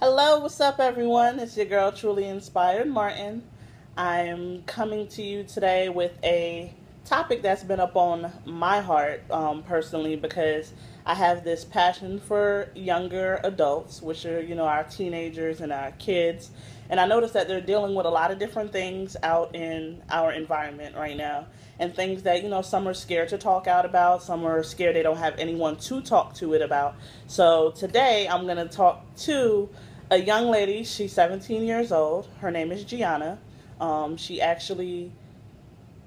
Hello, what's up, everyone? It's your girl, Truly Inspired Martin. I'm coming to you today with a topic that's been up on my heart personally because I have this passion for younger adults, which are, our teenagers and our kids. And I noticed that they're dealing with a lot of different things out in our environment right now. And things that, some are scared to talk out about, some are scared they don't have anyone to talk to it about. So today I'm going to talk to a young lady. She's 17 years old. Her name is Gianna. She actually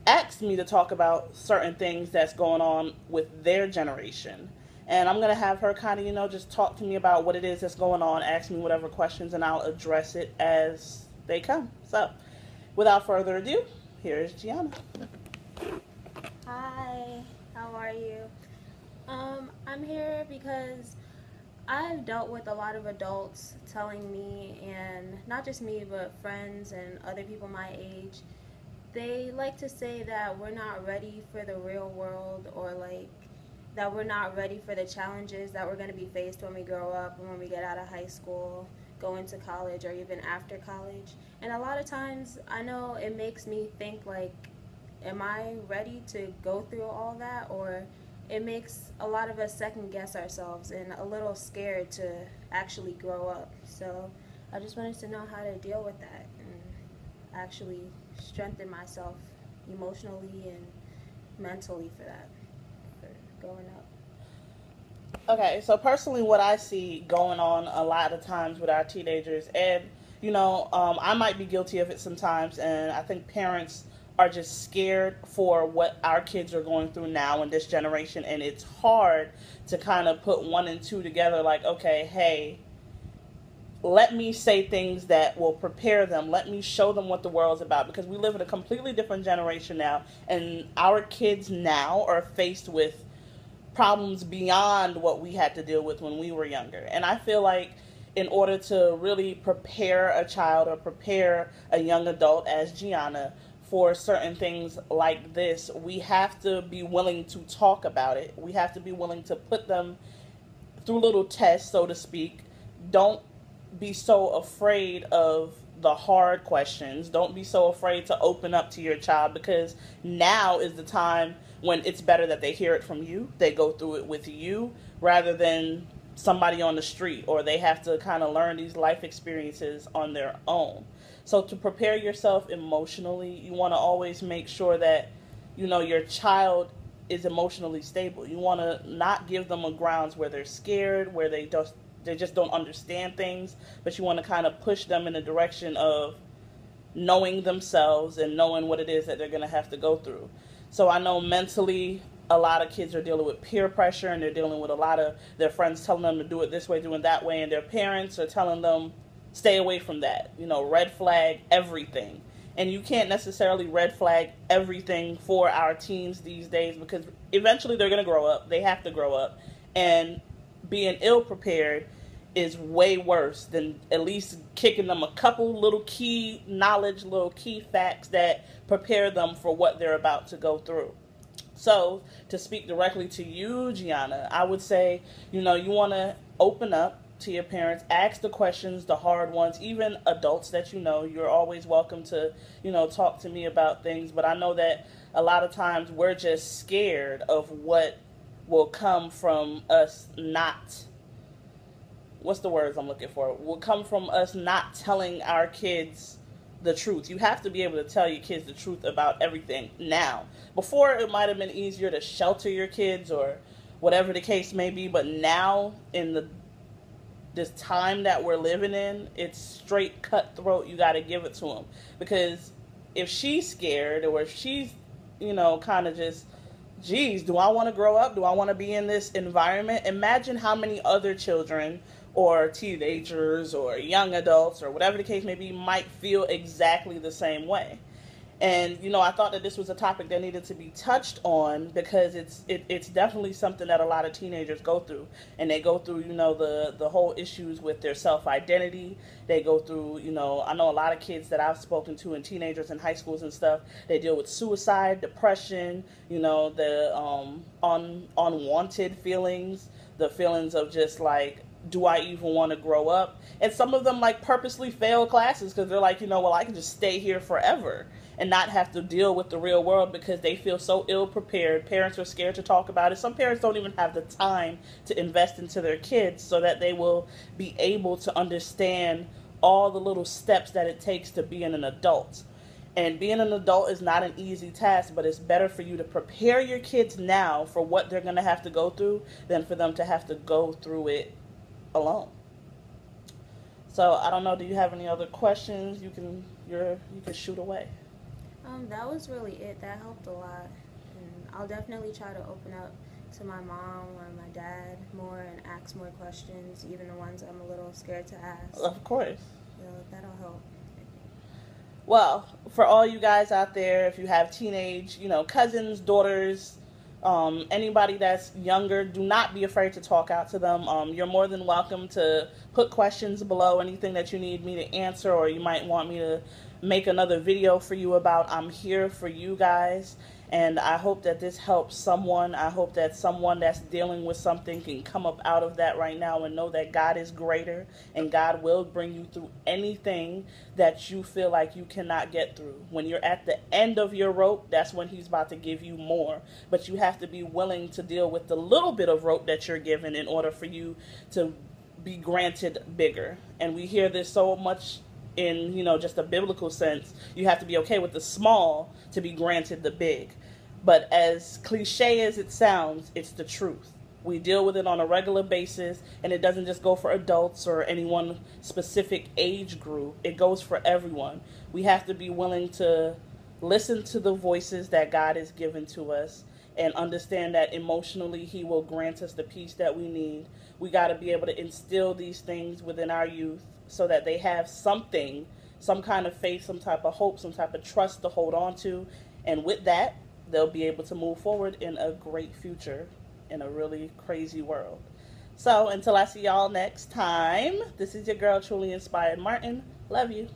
asked me to talk about certain things that's going on with their generation. And I'm going to have her kind of, just talk to me about what it is that's going on, ask me whatever questions, and I'll address it as they come. So, without further ado, here is Gianna. Hi, how are you? I'm here because I've dealt with a lot of adults telling me, and not just me, but friends and other people my age, they like to say that we're not ready for the real world, or like that we're not ready for the challenges that we're going to be faced when we grow up and when we get out of high school, go into college, or even after college. And a lot of times I know it makes me think like, am I ready to go through all that? Or it makes a lot of us second guess ourselves and a little scared to actually grow up. So I just wanted to know how to deal with that and actually strengthen myself emotionally and mentally for that, for growing up. Okay, so personally, what I see going on a lot of times with our teenagers, and I might be guilty of it sometimes, and I think parents are just scared for what our kids are going through now in this generation, and it's hard to kind of put one and two together. Like, okay, hey, let me say things that will prepare them. Let me show them what the world's about, because we live in a completely different generation now, and our kids now are faced with problems beyond what we had to deal with when we were younger. And I feel like in order to really prepare a child or prepare a young adult as Gianna for certain things like this, we have to be willing to talk about it. We have to be willing to put them through little tests, so to speak. Don't be so afraid of the hard questions. Don't be so afraid to open up to your child, because now is the time when it's better that they hear it from you. They go through it with you rather than somebody on the street, or they have to kind of learn these life experiences on their own. So to prepare yourself emotionally, you want to always make sure that your child is emotionally stable. You want to not give them a grounds where they're scared, where they just don't understand things, but you want to kind of push them in the direction of knowing themselves and knowing what it is that they're going to have to go through. So I know mentally a lot of kids are dealing with peer pressure, and they're dealing with a lot of their friends telling them to do it this way, doing that way, and their parents are telling them stay away from that. Red flag everything. And you can't necessarily red flag everything for our teens these days, because eventually they're going to grow up. They have to grow up. And being ill prepared is way worse than at least kicking them a couple little key knowledge, little key facts that prepare them for what they're about to go through. So, to speak directly to you, Gianna, I would say, you want to open up to your parents, ask the questions, the hard ones, even adults that you're always welcome to, talk to me about things. But I know that a lot of times we're just scared of what will come from us not, what's the words I'm looking for? Will come from us not telling our kids the truth. You have to be able to tell your kids the truth about everything now. Before, it might have been easier to shelter your kids or whatever the case may be, but now in this time that we're living in, it's straight cutthroat. You got to give it to them, because if she's scared, or if she's kind of just, geez, do I want to grow up? Do I want to be in this environment? Imagine how many other children or teenagers or young adults or whatever the case may be might feel exactly the same way. And I thought that this was a topic that needed to be touched on, because it's definitely something that a lot of teenagers go through, and they go through the whole issues with their self identity. They go through I know a lot of kids that I've spoken to, and teenagers in high schools and stuff. They deal with suicide, depression, the unwanted feelings, the feelings of just like do I even want to grow up? And some of them like purposely fail classes because they're like, well, I can just stay here forever and not have to deal with the real world because they feel so ill prepared. Parents are scared to talk about it. Some parents don't even have the time to invest into their kids so that they will be able to understand all the little steps that it takes to being an adult. And being an adult is not an easy task, but it's better for you to prepare your kids now for what they're going to have to go through than for them to have to go through it alone. So I don't know, do you have any other questions? You can shoot away. That was really it. That helped a lot. And I'll definitely try to open up to my mom or my dad more and ask more questions, even the ones I'm a little scared to ask. Of course. So that'll help. Well, for all you guys out there, if you have teenage, cousins, daughters, anybody that's younger, do not be afraid to talk out to them. You're more than welcome to put questions below, anything that you need me to answer, or you might want me to make another video for you about. I'm here for you guys, and I hope that this helps someone. I hope that someone that's dealing with something can come up out of that right now and know that God is greater, and God will bring you through anything that you feel like you cannot get through. When you're at the end of your rope, that's when he's about to give you more. But you have to be willing to deal with the little bit of rope that you're given in order for you to be granted bigger. And we hear this so much in, just a biblical sense. You have to be okay with the small to be granted the big. But as cliche as it sounds, it's the truth. We deal with it on a regular basis, and it doesn't just go for adults or any one specific age group. It goes for everyone. We have to be willing to listen to the voices that God has given to us and understand that emotionally he will grant us the peace that we need. We got to be able to instill these things within our youth so that they have something, some kind of faith, some type of hope, some type of trust to hold on to. And with that, they'll be able to move forward in a great future in a really crazy world. So until I see y'all next time, this is your girl, Truly Inspired Martin. Love you.